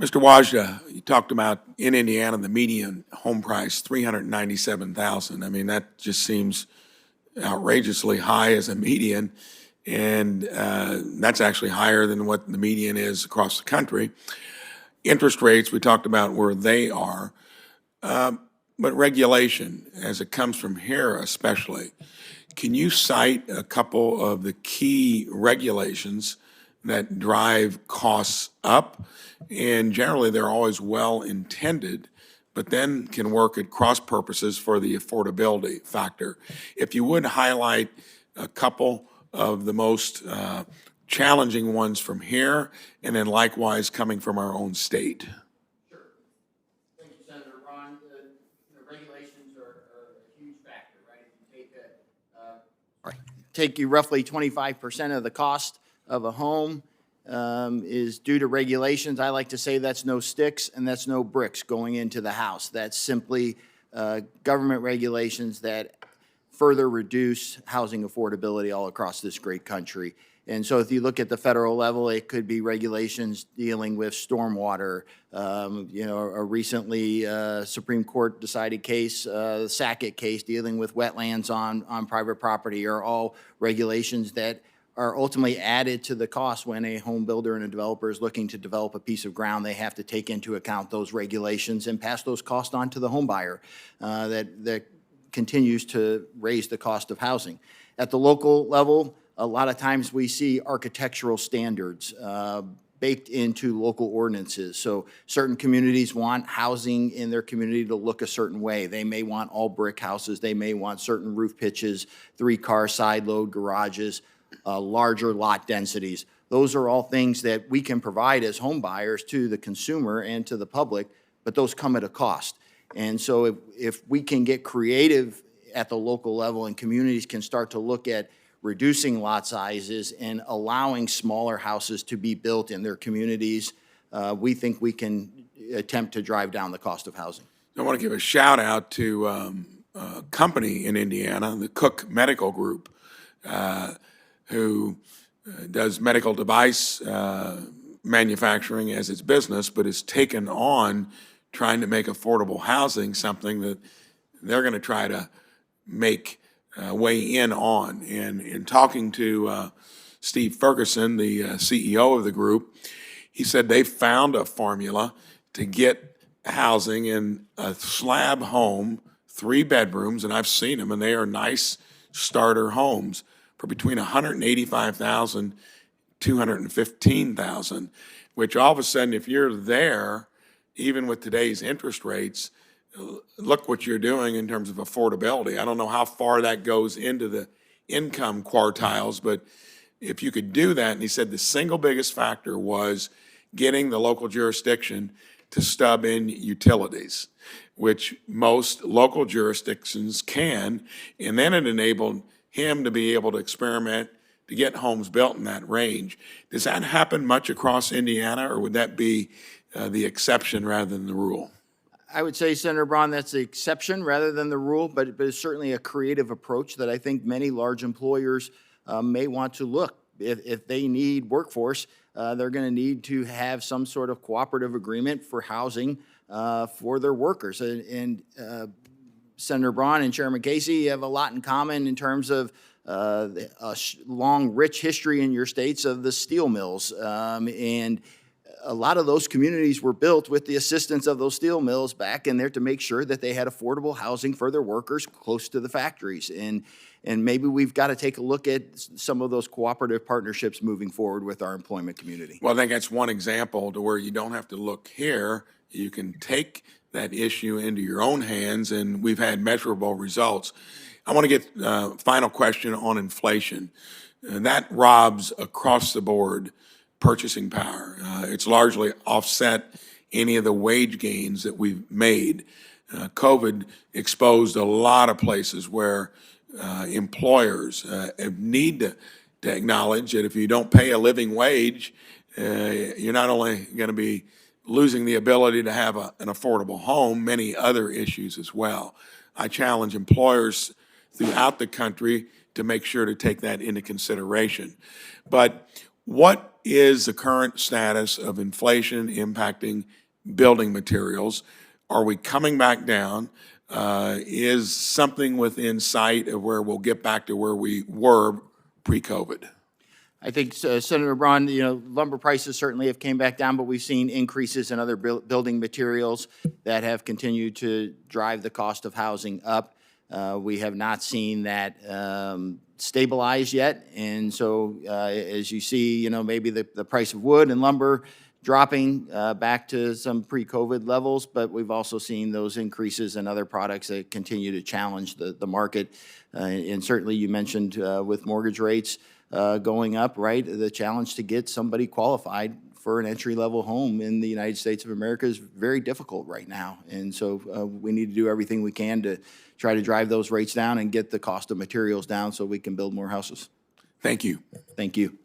Mr. Wajda, you talked about in Indiana, the median home price, 397,000. I mean, that just seems outrageously high as a median, and that's actually higher than what the median is across the country. Interest rates, we talked about where they are, but regulation, as it comes from here especially, can you cite a couple of the key regulations that drive costs up? And generally, they're always well-intended, but then can work at cross purposes for the affordability factor. If you would highlight a couple of the most challenging ones from here, and then likewise coming from our own state. Sure. Thank you, Senator Ron. The regulations are a huge factor, right? If you take you roughly 25% of the cost of a home is due to regulations. I like to say that's no sticks and that's no bricks going into the house. That's simply government regulations that further reduce housing affordability all across this great country. And so if you look at the federal level, it could be regulations dealing with stormwater. A recently Supreme Court decided case, the Sackett case dealing with wetlands on private property, are all regulations that are ultimately added to the cost when a home builder and a developer is looking to develop a piece of ground. They have to take into account those regulations and pass those costs on to the home buyer. That continues to raise the cost of housing. At the local level, a lot of times we see architectural standards baked into local ordinances. So certain communities want housing in their community to look a certain way. They may want all brick houses. They may want certain roof pitches, 3-car side load garages, larger lot densities. Those are all things that we can provide as home buyers to the consumer and to the public, but those come at a cost. And so if we can get creative at the local level and communities can start to look at reducing lot sizes and allowing smaller houses to be built in their communities, we think we can attempt to drive down the cost of housing. I want to give a shout out to a company in Indiana, the Cook Medical Group, who does medical device manufacturing as its business, but has taken on trying to make affordable housing something that they're going to try to make weigh in on. And in talking to Steve Ferguson, the CEO of the group, he said they found a formula to get housing in a slab home, 3 bedrooms, and I've seen them, and they are nice starter homes for between $185,000, $215,000, which all of a sudden, if you're there, even with today's interest rates, look what you're doing in terms of affordability. I don't know how far that goes into the income quartiles, but if you could do that, and he said the single biggest factor was getting the local jurisdiction to stub in utilities, which most local jurisdictions can, and then it enabled him to be able to experiment to get homes built in that range. Does that happen much across Indiana, or would that be the exception rather than the rule? I would say, Senator Braun, that's the exception rather than the rule, but it's certainly a creative approach that I think many large employers may want to look. If they need workforce, they're going to need to have some sort of cooperative agreement for housing for their workers. And Senator Braun and Chairman Casey have a lot in common in terms of a long, rich history in your states of the steel mills. And a lot of those communities were built with the assistance of those steel mills back in there to make sure that they had affordable housing for their workers close to the factories. And maybe we've got to take a look at some of those cooperative partnerships moving forward with our employment community. Well, I think that's one example to where you don't have to look here. You can take that issue into your own hands, and we've had measurable results. I want to get a final question on inflation. That robs across the board purchasing power. It's largely offset any of the wage gains that we've made. COVID exposed a lot of places where employers need to acknowledge that if you don't pay a living wage, you're not only going to be losing the ability to have an affordable home, many other issues as well. I challenge employers throughout the country to make sure to take that into consideration. But what is the current status of inflation impacting building materials? Are we coming back down? Is something within sight of where we'll get back to where we were pre-COVID? I think, Senator Braun, lumber prices certainly have came back down, but we've seen increases in other building materials that have continued to drive the cost of housing up. We have not seen that stabilize yet, and so as you see, maybe the price of wood and lumber dropping back to some pre-COVID levels, but we've also seen those increases in other products that continue to challenge the market. And certainly you mentioned with mortgage rates going up, right? The challenge to get somebody qualified for an entry-level home in the United States of America is very difficult right now. And so we need to do everything we can to try to drive those rates down and get the cost of materials down so we can build more houses. Thank you. Thank you.